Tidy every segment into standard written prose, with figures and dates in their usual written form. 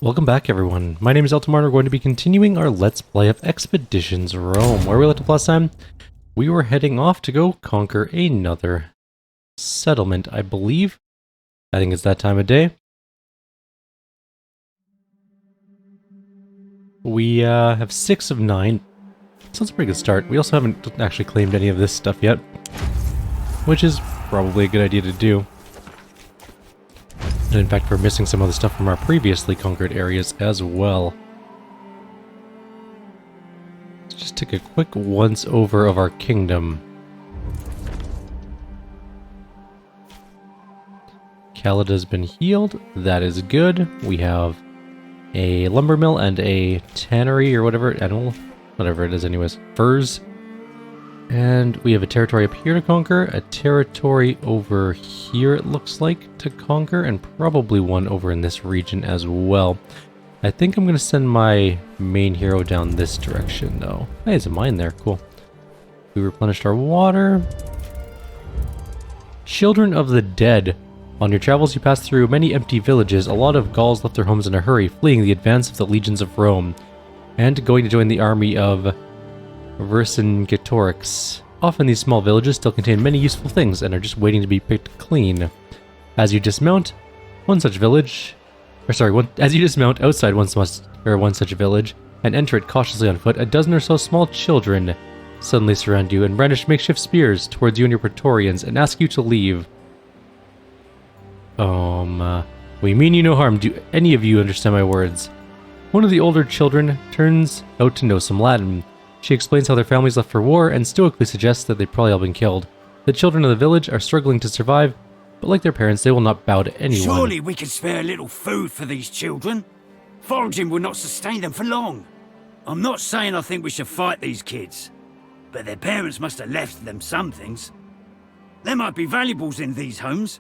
Welcome back everyone, my name is Eltimar and we're going to be continuing our Let's Play of Expeditions Rome. Where we left off last time, we were heading off to go conquer another settlement, I believe. I think it's that time of day. We have 6 of 9, so that's a pretty good start. We also haven't actually claimed any of this stuff yet, which is probably a good idea to do. And in fact, we're missing some of the stuff from our previously conquered areas as well. Let's just take a quick once over of our kingdom. Calada's been healed. That is good. We have a lumber mill and a tannery or whatever, I don't know, whatever it is anyways. Furs. And we have a territory up here to conquer, a territory over here it looks like to conquer, and probably one over in this region as well. I think I'm going to send my main hero down this direction though. Hey, there's a mine there, cool. We replenished our water. Children of the Dead. On your travels you pass through many empty villages. A lot of Gauls left their homes in a hurry, fleeing the advance of the legions of Rome, and going to join the army of Vercingetorix. Often these small villages still contain many useful things and are just waiting to be picked clean. As you dismount, as you dismount outside one such village and enter it cautiously on foot, a dozen or so small children suddenly surround you and brandish makeshift spears towards you and your Praetorians and ask you to leave. We mean you no harm. Do any of you understand my words? One of the older children turns out to know some Latin. She explains how their families left for war and stoically suggests that they've probably all been killed. The children of the village are struggling to survive, but like their parents, they will not bow to anyone. Surely we can spare a little food for these children. Foraging will not sustain them for long. I'm not saying I think we should fight these kids, but their parents must have left them some things. There might be valuables in these homes.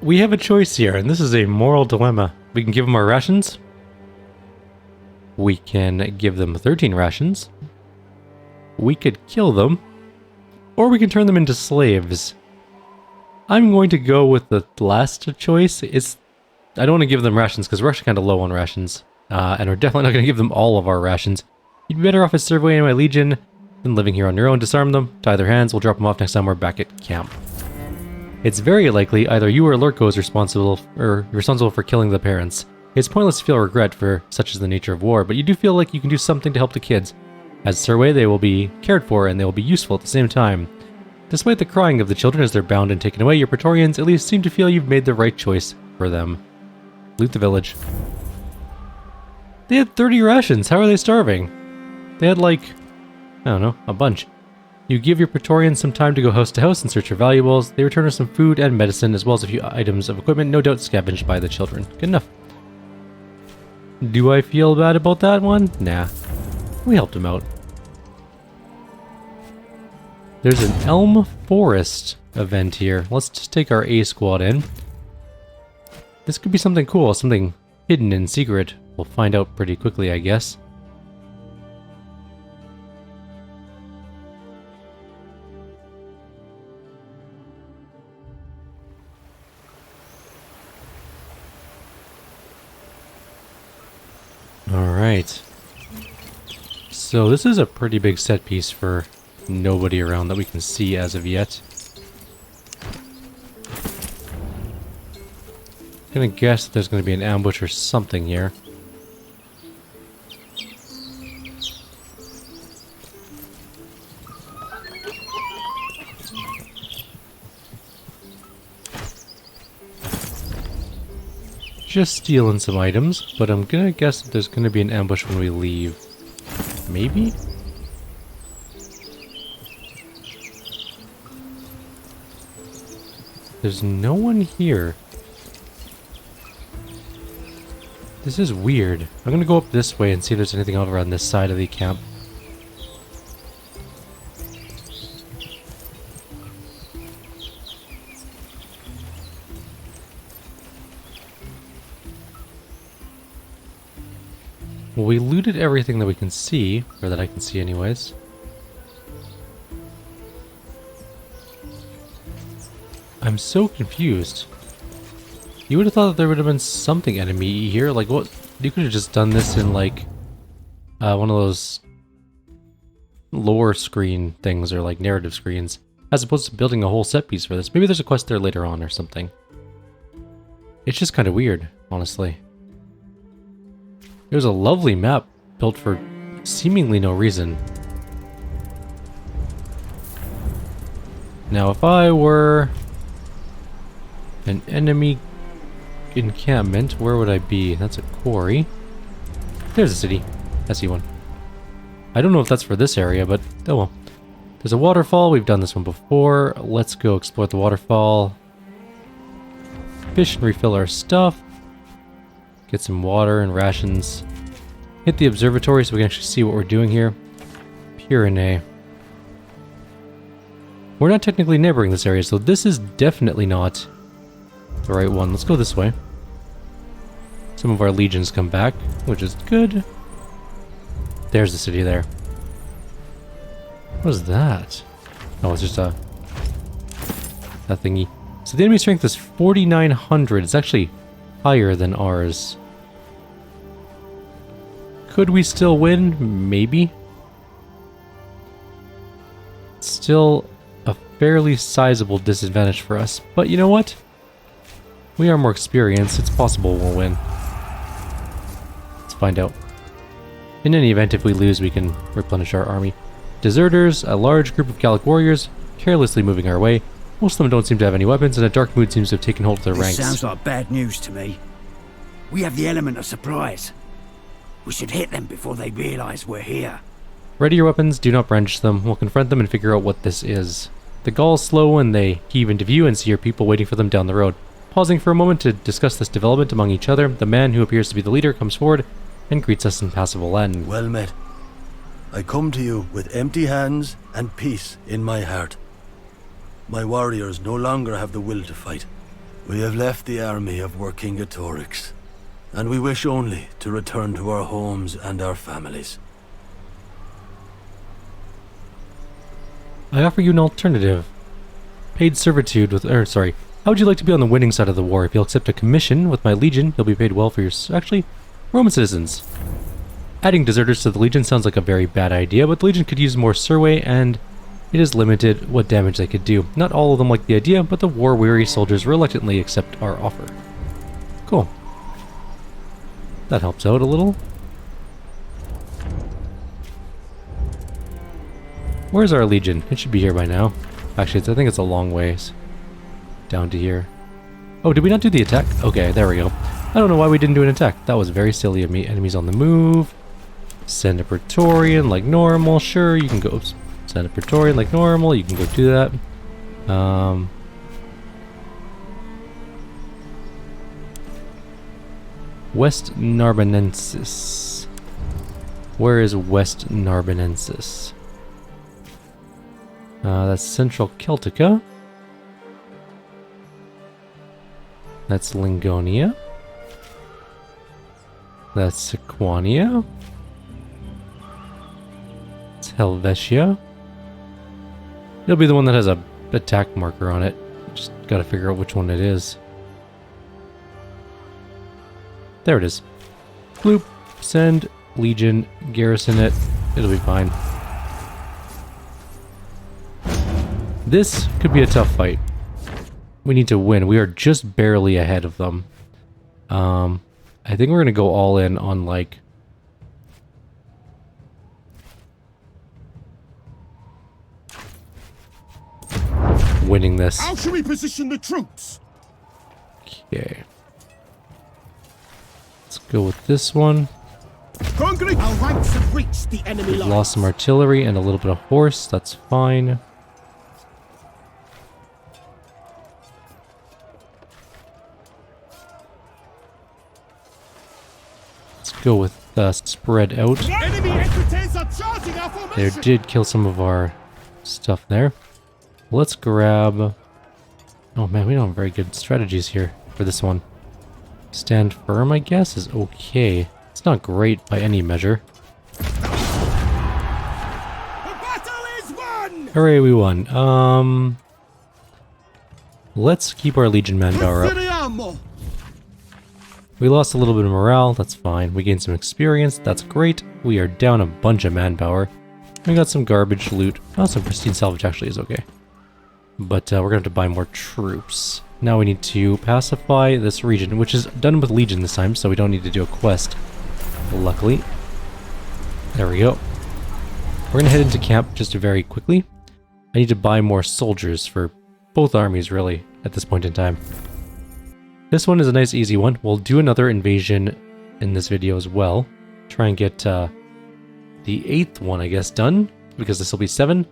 We have a choice here, and this is a moral dilemma. We can give them our rations. We can give them 13 rations. We could kill them. Or we can turn them into slaves. I'm going to go with the last choice. I don't want to give them rations because we're actually kind of low on rations. And we're definitely not going to give them all of our rations. You'd be better off as surveying my legion than living here on your own. Disarm them, tie their hands, we'll drop them off next time we're back at camp. It's very likely either you or Lurko is responsible for killing the parents. It's pointless to feel regret, for such is the nature of war, but you do feel like you can do something to help the kids. As Survey, they will be cared for and they will be useful at the same time. Despite the crying of the children as they're bound and taken away, your Praetorians at least seem to feel you've made the right choice for them. Loot the village. They had 30 rations, how are they starving? They had like, I don't know, a bunch. You give your Praetorians some time to go house to house and search for valuables. They return with some food and medicine, as well as a few items of equipment, no doubt scavenged by the children. Good enough. Do I feel bad about that one? Nah. We helped him out. There's an Elm Forest event here. Let's just take our A squad in. This could be something cool, something hidden and secret. We'll find out pretty quickly, I guess. Alright. So this is a pretty big set piece for nobody around that we can see as of yet. I'm gonna guess that there's gonna be an ambush or something here. Just stealing some items, but I'm gonna guess that there's gonna be an ambush when we leave. Maybe? There's no one here. This is weird. I'm gonna go up this way and see if there's anything over on this side of the camp. Well, we looted everything that we can see, or that I can see anyways. I'm so confused. You would have thought that there would have been something enemy here. Like, what? You could have just done this in, like, one of those lore screen things or, like, narrative screens, as opposed to building a whole set piece for this. Maybe there's a quest there later on or something. It's just kind of weird, honestly. It was a lovely map built for seemingly no reason. Now, if I were an enemy encampment, where would I be? That's a quarry. There's a city. I see one. I don't know if that's for this area, but oh well. There's a waterfall. We've done this one before. Let's go explore the waterfall. Fish and refill our stuff. Get some water and rations. Hit the observatory so we can actually see what we're doing here. Pyrenees. We're not technically neighboring this area, so this is definitely not the right one. Let's go this way. Some of our legions come back, which is good. There's the city there. What is that? Oh, it's just a thingy. So the enemy strength is 4,900. It's actually higher than ours. Could we still win? Maybe. Still a fairly sizable disadvantage for us. But you know what? We are more experienced. It's possible we'll win. Let's find out. In any event, if we lose, we can replenish our army. Deserters, a large group of Gallic warriors, carelessly moving our way. Most of them don't seem to have any weapons, and a dark mood seems to have taken hold of their ranks. Sounds like bad news to me. We have the element of surprise. We should hit them before they realize we're here. Ready your weapons, do not brandish them. We'll confront them and figure out what this is. The Gauls slow when they heave into view and see your people waiting for them down the road. Pausing for a moment to discuss this development among each other, the man who appears to be the leader comes forward and greets us in passable Latin. Well met. I come to you with empty hands and peace in my heart. My warriors no longer have the will to fight. We have left the army of Vercingetorix, and we wish only to return to our homes and our families. I offer you an alternative. Paid servitude with... how would you like to be on the winning side of the war? If you'll accept a commission with my legion, you'll be paid well for your... Actually, Roman citizens. Adding deserters to the legion sounds like a very bad idea, but the legion could use more survey, and it is limited what damage they could do. Not all of them like the idea, but the war-weary soldiers reluctantly accept our offer. Cool. That helps out a little. Where's our legion? It should be here by now. Actually, I think it's a long ways down to here. Oh, did we not do the attack? Okay, there we go. I don't know why we didn't do an attack. That was very silly of me. Enemies on the move. Send a Praetorian like normal. Sure, you can go... Oops. Send a Praetorian like normal. You can go do that. West Narbonensis. Where is West Narbonensis? That's Central Celtica. That's Lingonia. That's Sequania. It's Helvetia. It'll be the one that has a attack marker on it. Just gotta figure out which one it is. There it is. Bloop. Send. Legion. Garrison it. It'll be fine. This could be a tough fight. We need to win. We are just barely ahead of them. I think we're going to go all in on, like... winning this. How should we position the troops? Okay. Let's go with this one. Our ranks have reached the enemy line. Lost some artillery and a little bit of horse. That's fine. Go with spread out. Enemy entities are charging our formation. They did kill some of our stuff there. Let's grab... Oh man, we don't have very good strategies here for this one. Stand firm, I guess, is okay. It's not great by any measure. The battle is won! Hooray, we won. Let's keep our Legion Manpower up. We lost a little bit of morale, that's fine. We gained some experience, that's great. We are down a bunch of manpower. We got some garbage loot. Oh, some pristine salvage actually is okay. But we're going to have to buy more troops. Now we need to pacify this region, which is done with Legion this time, so we don't need to do a quest. Luckily. There we go. We're going to head into camp just very quickly. I need to buy more soldiers for both armies, really, at this point in time. This one is a nice, easy one. We'll do another invasion in this video as well. Try and get the 8th one, I guess, done, because this will be 7,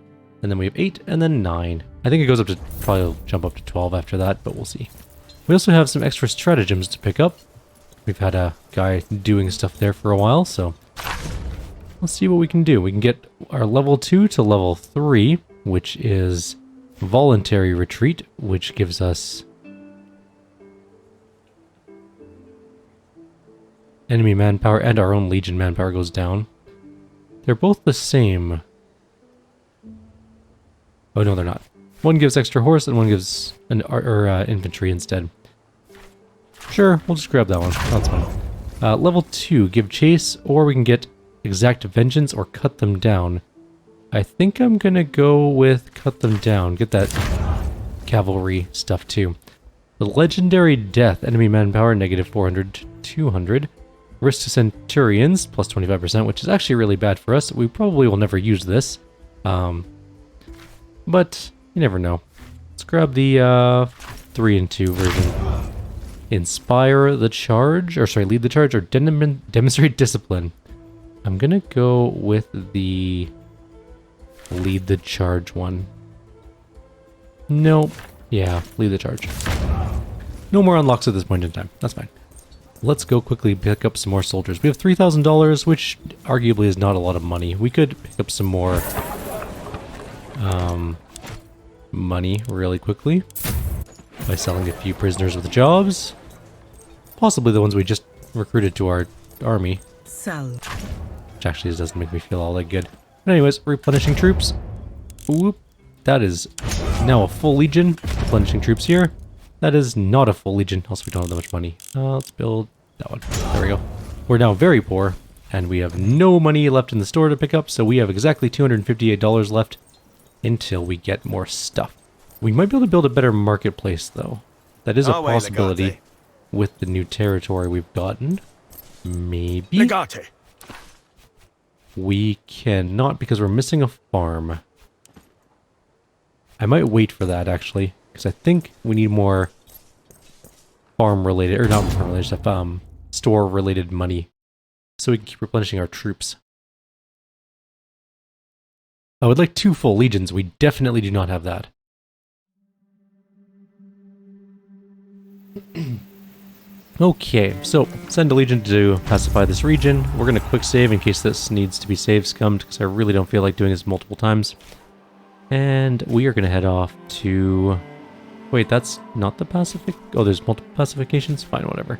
and then we have 8, and then 9. I think it goes up to, probably jump up to 12 after that, but we'll see. We also have some extra stratagems to pick up. We've had a guy doing stuff there for a while, so let's see what we can do. We can get our level 2 to level 3, which is voluntary retreat, which gives us enemy manpower, and our own Legion manpower goes down. They're both the same. Oh no, they're not. One gives extra horse and one gives an infantry instead. Sure, we'll just grab that one. That's fine. Level 2, give chase, or we can get exact vengeance or cut them down. I think I'm gonna go with cut them down. Get that cavalry stuff too. The legendary death, enemy manpower negative 400 to 200. Risk to centurions plus 25%, which is actually really bad for us. We probably will never use this. But you never know. Let's grab the 3 and 2 version. Inspire the charge, or sorry, lead the charge, or demonstrate discipline. I'm gonna go with the lead the charge one. Nope. Yeah, lead the charge. No more unlocks at this point in time. That's fine. Let's go quickly pick up some more soldiers. We have $3,000, which arguably is not a lot of money. We could pick up some more money really quickly by selling a few prisoners with jobs. Possibly the ones we just recruited to our army. Which actually doesn't make me feel all that good. But anyways, replenishing troops. Whoop. That is now a full legion. Replenishing troops here. That is not a full legion. Also, we don't have that much money. Let's build that one. There we go. We're now very poor, and we have no money left in the store to pick up, so we have exactly $258 left until we get more stuff. We might be able to build a better marketplace, though. That is a possibility with the new territory we've gotten. Maybe. Legate. We cannot because we're missing a farm. I might wait for that, actually, because I think we need more farm-related, or not farm-related stuff, store-related money, so we can keep replenishing our troops. I would like 2 full legions. We definitely do not have that. Okay, so send a legion to pacify this region. We're going to quick save in case this needs to be save scummed, because I really don't feel like doing this multiple times. And we are going to head off to... Wait, that's not the pacific... Oh, there's multiple pacifications? Fine, whatever.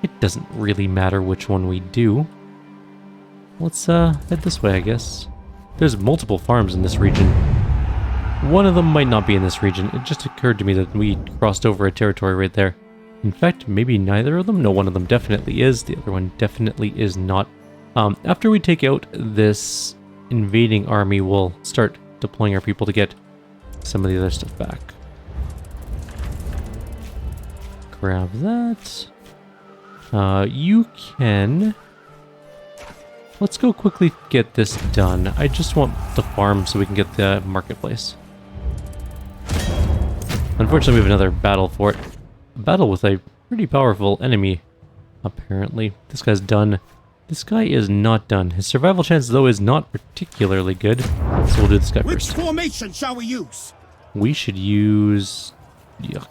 It doesn't really matter which one we do. Let's head this way, I guess. There's multiple farms in this region. One of them might not be in this region. It just occurred to me that we crossed over a territory right there. In fact, maybe neither of them? No, one of them definitely is. The other one definitely is not. After we take out this invading army, we'll start deploying our people to get some of the other stuff back. Grab that. You can... Let's go quickly get this done. I just want the farm so we can get the marketplace. Unfortunately, we have another battle for it. A battle with a pretty powerful enemy, apparently. This guy's done. This guy is not done. His survival chance, though, is not particularly good. So we'll do this guy first. Which formation shall we use? We should use... Yuck.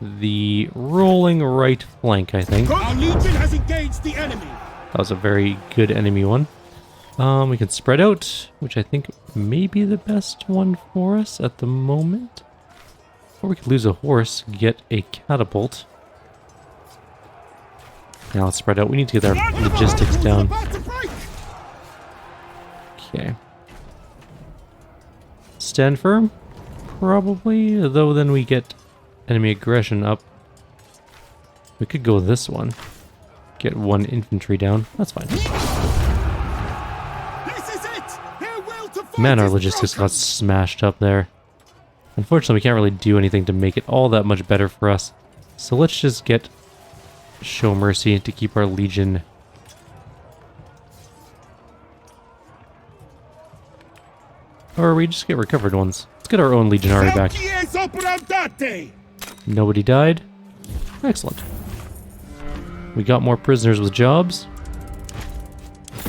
The rolling right flank, I think. Our legion has engaged the enemy. That was a very good enemy one. We can spread out, which I think may be the best one for us at the moment. Or we could lose a horse, get a catapult. Now let's spread out. We need to get our logistics down. Okay. Stand firm. probably, though then we get enemy aggression up. We could go this one. Get 1 infantry down. That's fine. This is it. Their will to fight Man, our is logistics broken. got smashed up there. Unfortunately, we can't really do anything to make it all that much better for us. So let's just get Show Mercy to keep our legion. Or we just get recovered ones. Let's get our own legionary back. Nobody died. Excellent. We got more prisoners with jobs.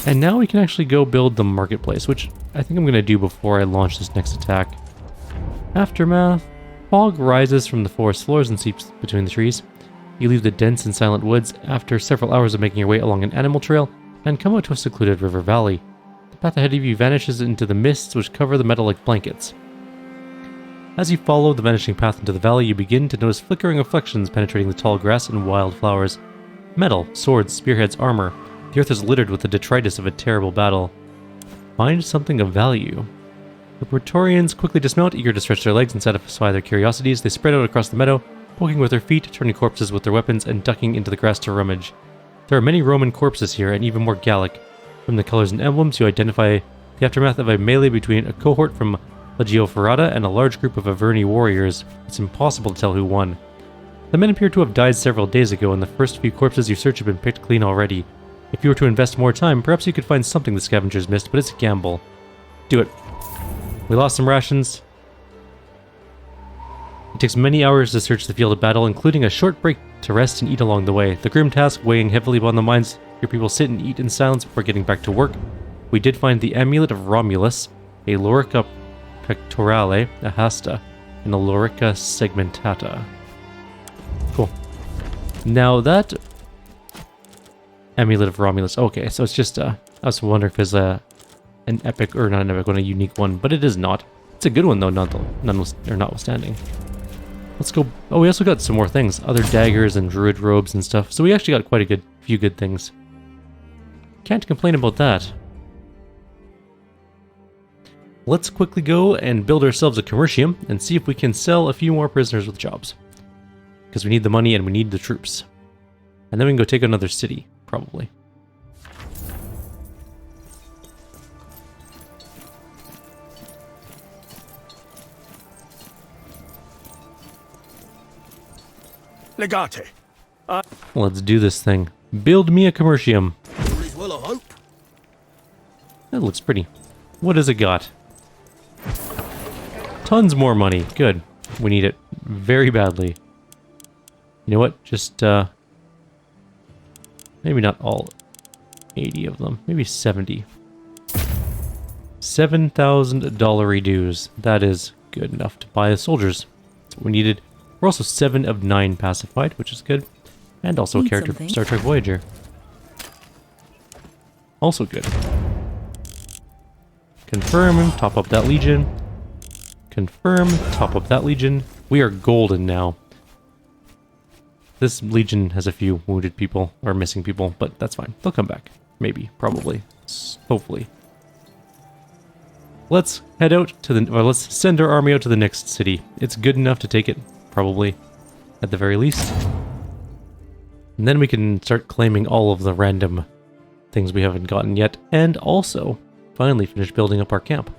And now we can actually go build the marketplace, which I think I'm going to do before I launch this next attack. Aftermath. Fog rises from the forest floors and seeps between the trees. You leave the dense and silent woods after several hours of making your way along an animal trail and come out to a secluded river valley. The path ahead of you vanishes into the mists which cover the meadow like blankets. As you follow the vanishing path into the valley, you begin to notice flickering reflections penetrating the tall grass and wildflowers. Metal, swords, spearheads, armor. The earth is littered with the detritus of a terrible battle. Find something of value. The Praetorians quickly dismount, eager to stretch their legs and satisfy their curiosities. They spread out across the meadow, poking with their feet, turning corpses with their weapons, and ducking into the grass to rummage. There are many Roman corpses here, and even more Gallic. From the colors and emblems, you identify the aftermath of a melee between a cohort from Legio Ferrata and a large group of Averni warriors. It's impossible to tell who won. The men appear to have died several days ago, and the first few corpses you search have been picked clean already. If you were to invest more time, perhaps you could find something the scavengers missed, but it's a gamble. Do it. We lost some rations. It takes many hours to search the field of battle, including a short break to rest and eat along the way. The grim task weighing heavily upon the minds, your people sit and eat in silence before getting back to work. We did find the Amulet of Romulus, a Lorica Pectorale, a Hasta, and a Lorica Segmentata. Cool. Now that Amulet of Romulus, okay, so it's just, I was wondering if it's an epic, or not an epic one, a unique one, but it is not. It's a good one though, notwithstanding. Let's go. Oh, we also got some more things. Other daggers and druid robes and stuff. So we actually got quite a few good things. Can't complain about that. Let's quickly go and build ourselves a commercium and see if we can sell a few more prisoners with jobs. Because we need the money and we need the troops. And then we can go take another city, probably. Legate. Let's do this thing. Build me a commercium. All is well, I hope. That looks pretty. What has it got? Tons more money. Good. We need it very badly. You know what? Just, maybe not all 80 of them. Maybe 70. $7,000 dues. That is good enough to buy the soldiers. That's what we needed. We're also 7 of 9 pacified, which is good. And also a character from Star Trek Voyager. Also good. Confirm, top up that legion. Confirm, top up that legion. We are golden now. This legion has a few wounded people, or missing people, but that's fine. They'll come back. Maybe, probably, hopefully. Let's head out to the, or let's send our army out to the next city. It's good enough to take it, probably, at the very least. And then we can start claiming all of the random things we haven't gotten yet, and also finally finish building up our camp.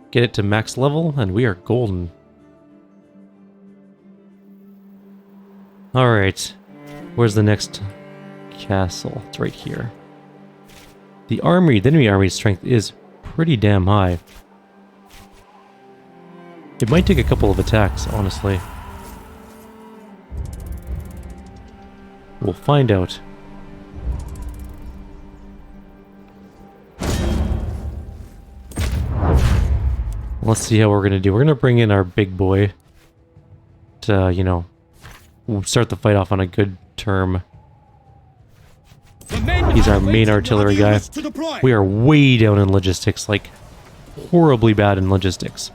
Get it to max level, and we are golden. Alright, where's the next castle? It's right here. The enemy army's strength is pretty damn high. It might take a couple of attacks, honestly. We'll find out. Let's see how we're going to do. We're going to bring in our big boy to, you know, start the fight off on a good term. He's our main artillery guy. We are way down in logistics, like horribly bad in logistics.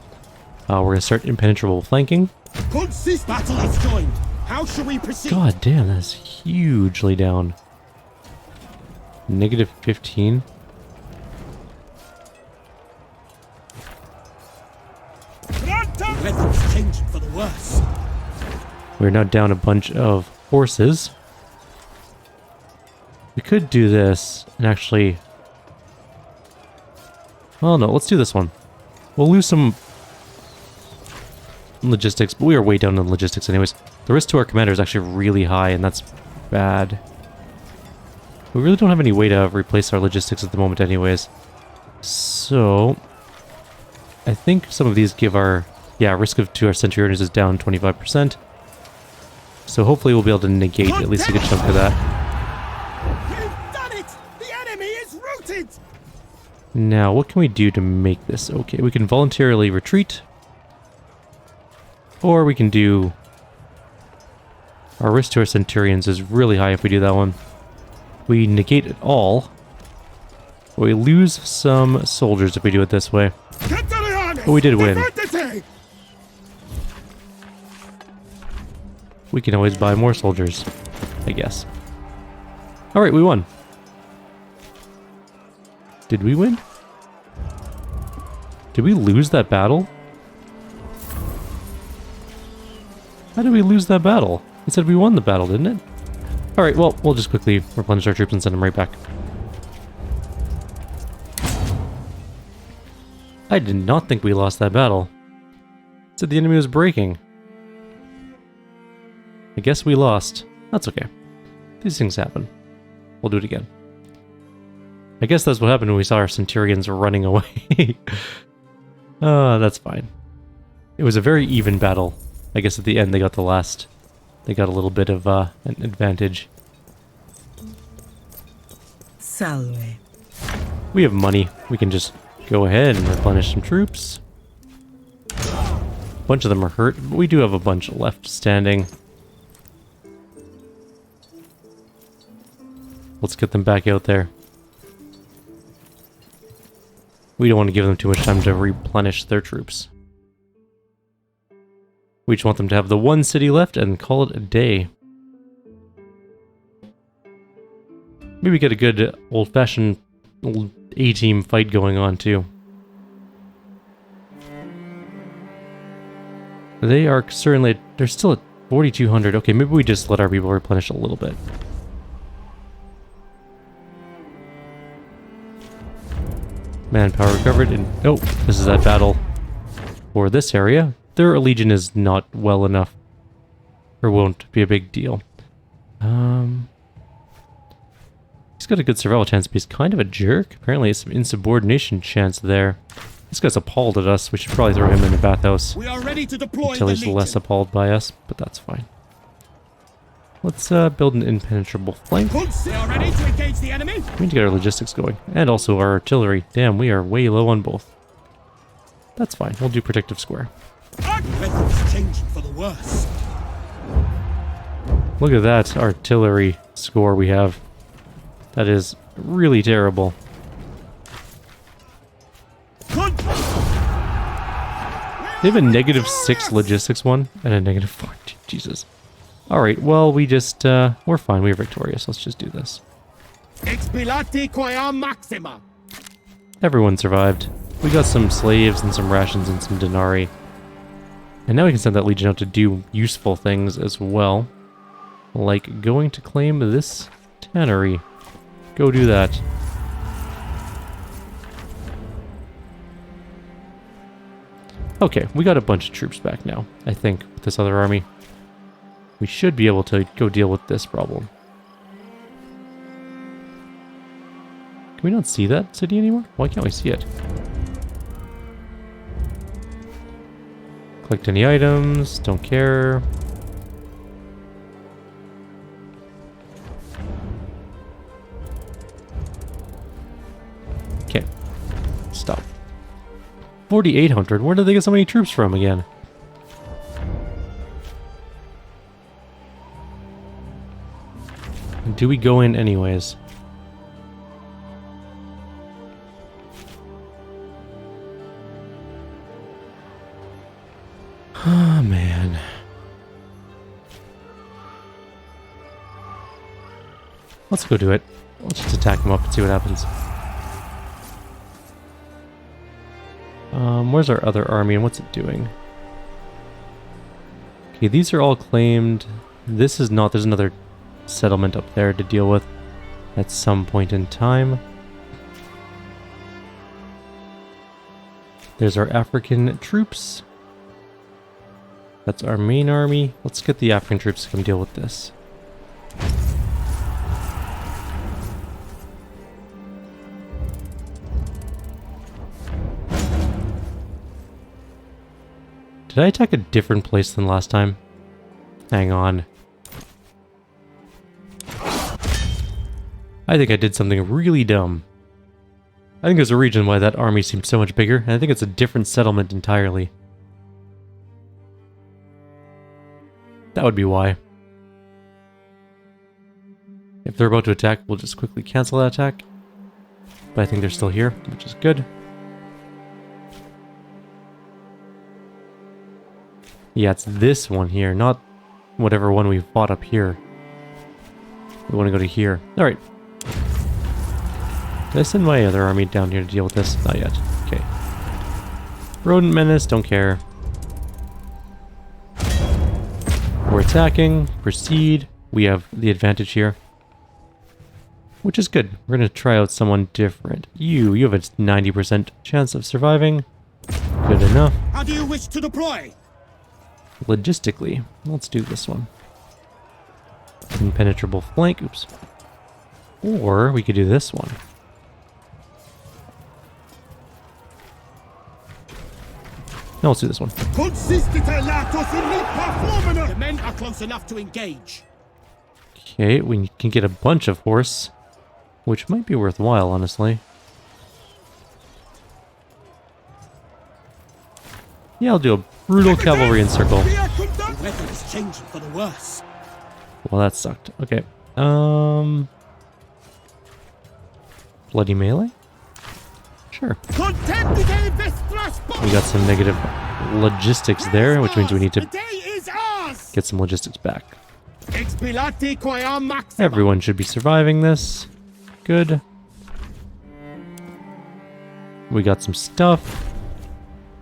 We're going to start impenetrable flanking. Battle is joined. How shall we proceed? God damn, that's hugely down. Negative 15. Let them We're now down a bunch of horses. We could do this and actually... Well, no, let's do this one. We'll lose some logistics, but we are way down in logistics anyways. The risk to our commander is actually really high, and that's bad. We really don't have any way to replace our logistics at the moment anyways. So... I think some of these give our... Yeah, risk to our Centurions is down 25%. So hopefully we'll be able to negate at least a good chunk of that. You've done it! The enemy is routed! Now, what can we do to make this okay? We can voluntarily retreat. Or we can do... Our risk to our Centurions is really high if we do that one. We negate it all. But we lose some soldiers if we do it this way. But we did win. We can always buy more soldiers, I guess. Alright, we won. Did we win? Did we lose that battle? How did we lose that battle? It said we won the battle, didn't it? Alright, well, we'll just quickly replenish our troops and send them right back. I did not think we lost that battle. It said the enemy was breaking. I guess we lost. That's okay. These things happen. We'll do it again. I guess that's what happened when we saw our Centurions running away. That's fine. It was a very even battle. I guess at the end they got the last... They got a little bit of an advantage. Salve. We have money. We can just go ahead and replenish some troops. A bunch of them are hurt, but we do have a bunch left standing. Let's get them back out there. We don't want to give them too much time to replenish their troops. We just want them to have the one city left and call it a day. Maybe get a good old-fashioned A-team fight going on too. They are certainly... They're still at 4,200. Okay, maybe we just let our people replenish a little bit. Manpower recovered, and oh, this is that battle for this area. Their legion is not well enough, or won't be a big deal. He's got a good survival chance, but he's kind of a jerk. Apparently, some insubordination chance there. This guy's appalled at us. We should probably throw him in the bathhouse We are ready to deploy until the he's legion. less appalled by us, but that's fine. Let's build an impenetrable flank. We are ready to engage the enemy. We need to get our logistics going. And also our artillery. Damn, we are way low on both. That's fine. We'll do protective square. Weather's changing for the worse. Look at that artillery score we have. That is really terrible. Good. They have a -6 logistics one and a -4. Jesus. Alright, well, we just, we're fine. We're victorious. Let's just do this. Expilati quam maxima. Everyone survived. We got some slaves and some rations and some denarii. And now we can send that legion out to do useful things as well. Like going to claim this tannery. Go do that. Okay, we got a bunch of troops back now, I think, with this other army. We should be able to go deal with this problem. Can we not see that city anymore? Why can't we see it? Collect any items, don't care. Okay, stop. 4,800, where did they get so many troops from again? Do we go in anyways? Oh, man. Let's go do it. Let's just attack them up and see what happens. Where's our other army and what's it doing? Okay, these are all claimed. This is not. There's another settlement up there to deal with at some point in time. There's our African troops. That's our main army. Let's get the African troops to come deal with this. Did I attack a different place than last time? Hang on. I think I did something really dumb. I think there's a reason why that army seems so much bigger, and I think it's a different settlement entirely. That would be why. If they're about to attack, we'll just quickly cancel that attack. But I think they're still here, which is good. Yeah, it's this one here, not whatever one we fought up here. We want to go to here. Alright. Did I send my other army down here to deal with this? Not yet. Okay. Rodent menace, don't care. We're attacking. Proceed. We have the advantage here. Which is good. We're going to try out someone different. You have a 90% chance of surviving. Good enough. How do you wish to deploy? Logistically, let's do this one. Impenetrable flank. Oops. Or we could do this one. No, let's do this one. The men are close enough to engage. Okay, we can get a bunch of horse, which might be worthwhile, honestly. Yeah, I'll do a brutal cavalry encircle. The weather is changing for the worse. Well, that sucked. Okay. Bloody melee? Sure. We got some negative logistics there, which means we need to get some logistics back. Everyone should be surviving this. Good. We got some stuff.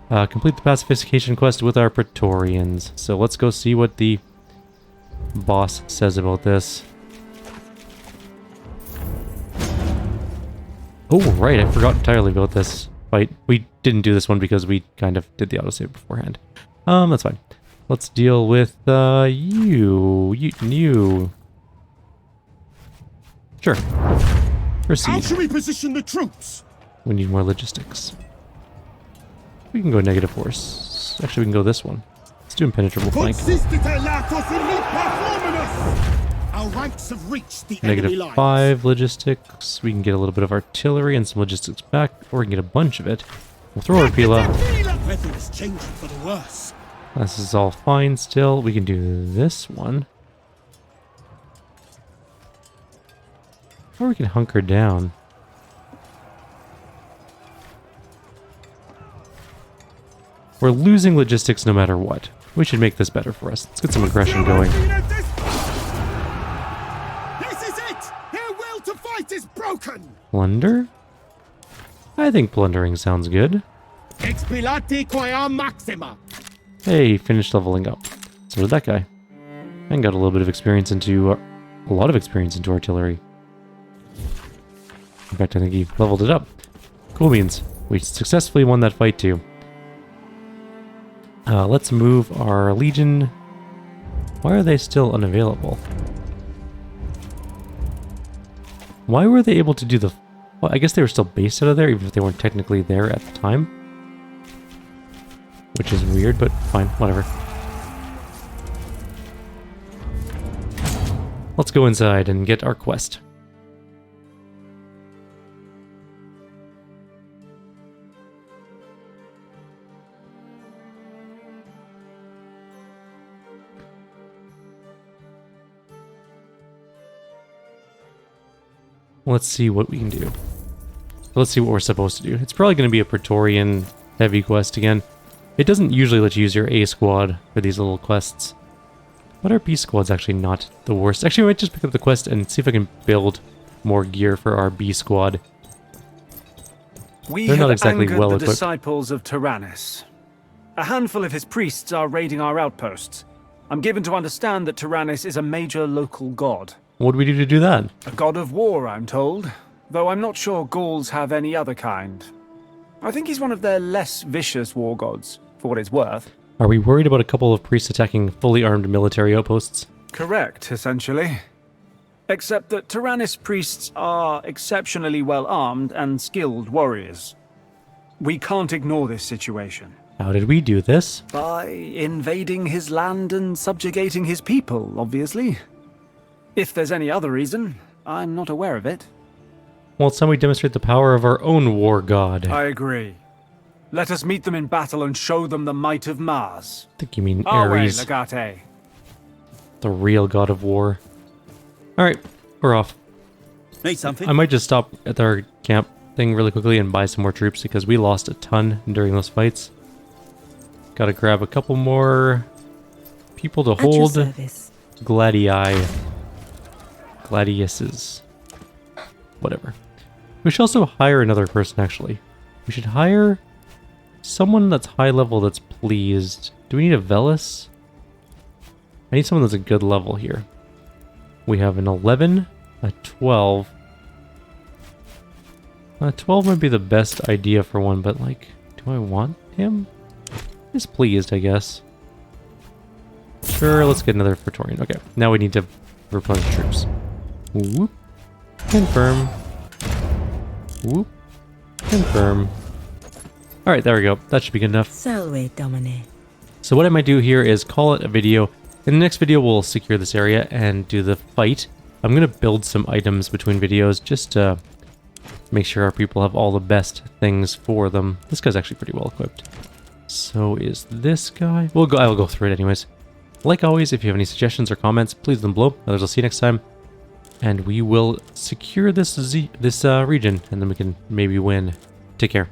Complete the pacification quest with our Praetorians. So let's go see what the boss says about this. Oh, right, I forgot entirely about this fight. We didn't do this one because we kind of did the autosave beforehand. That's fine. Let's deal with, you. Sure. Proceed. How should we position the troops? We need more logistics. We can go negative force. Actually, we can go this one. Let's do impenetrable flank. Our ranks have reached the enemy lines. -5 logistics. We can get a little bit of artillery and some logistics back, or we can get a bunch of it. We'll throw our pila. Weather is changing for the worse. This is all fine still. We can do this one. Or we can hunker down. We're losing logistics no matter what. We should make this better for us. Let's get some aggression going. This is it! Their will to fight is broken! Plunder? I think plundering sounds good. Expilati quia maxima. Hey, finished leveling up. So did that guy. And got a little bit of experience into... a lot of experience into artillery. In fact, I think he leveled it up. Cool beans. We successfully won that fight too. Let's move our legion. Why are they still unavailable? Why were they able to do the... Well, I guess they were still based out of there, even if they weren't technically there at the time. Which is weird, but fine, whatever. Let's go inside and get our quest. Let's see what we can do. Let's see what we're supposed to do. It's probably going to be a Praetorian heavy quest again. It doesn't usually let you use your A squad for these little quests. But our B squad's actually not the worst. Actually, I might just pick up the quest and see if I can build more gear for our B squad. They're not exactly well equipped. Disciples of Tyrannus. A handful of his priests are raiding our outposts. I'm given to understand that Tyrannus is a major local god. What do we do to do that? A god of war, I'm told. Though I'm not sure Gauls have any other kind. I think he's one of their less vicious war gods, for what it's worth. Are we worried about a couple of priests attacking fully armed military outposts? Correct, essentially. Except that Tyrannus priests are exceptionally well armed and skilled warriors. We can't ignore this situation. How did we do this? By invading his land and subjugating his people, obviously. If there's any other reason, I'm not aware of it. Well, it's time we demonstrate the power of our own war god. I agree. Let us meet them in battle and show them the might of Mars. I think you mean Our way, Ares, Legate. the real god of war. Alright, we're off. Need something? I might just stop at our camp thing really quickly and buy some more troops because we lost a ton during those fights. Gotta grab a couple more people to At your hold service. Gladiuses. Whatever. We should also hire another person, actually. We should hire someone that's high level that's pleased. Do we need a Velis? I need someone that's a good level here. We have an 11, a 12. 12 might be the best idea for one, but like, do I want him? He's pleased, I guess. Sure, let's get another Praetorian. Okay, now we need to replenish troops. Whoop. Confirm. Whoop. Confirm. Alright, there we go. That should be good enough. Salve, Domine. So what I might do here is call it a video. In the next video, we'll secure this area and do the fight. I'm going to build some items between videos just to make sure our people have all the best things for them. This guy's actually pretty well equipped. So is this guy. I'll go through it anyways. Like always, if you have any suggestions or comments, please leave them below. Others, I'll see you next time. And we will secure this region, and then we can maybe win. Take care.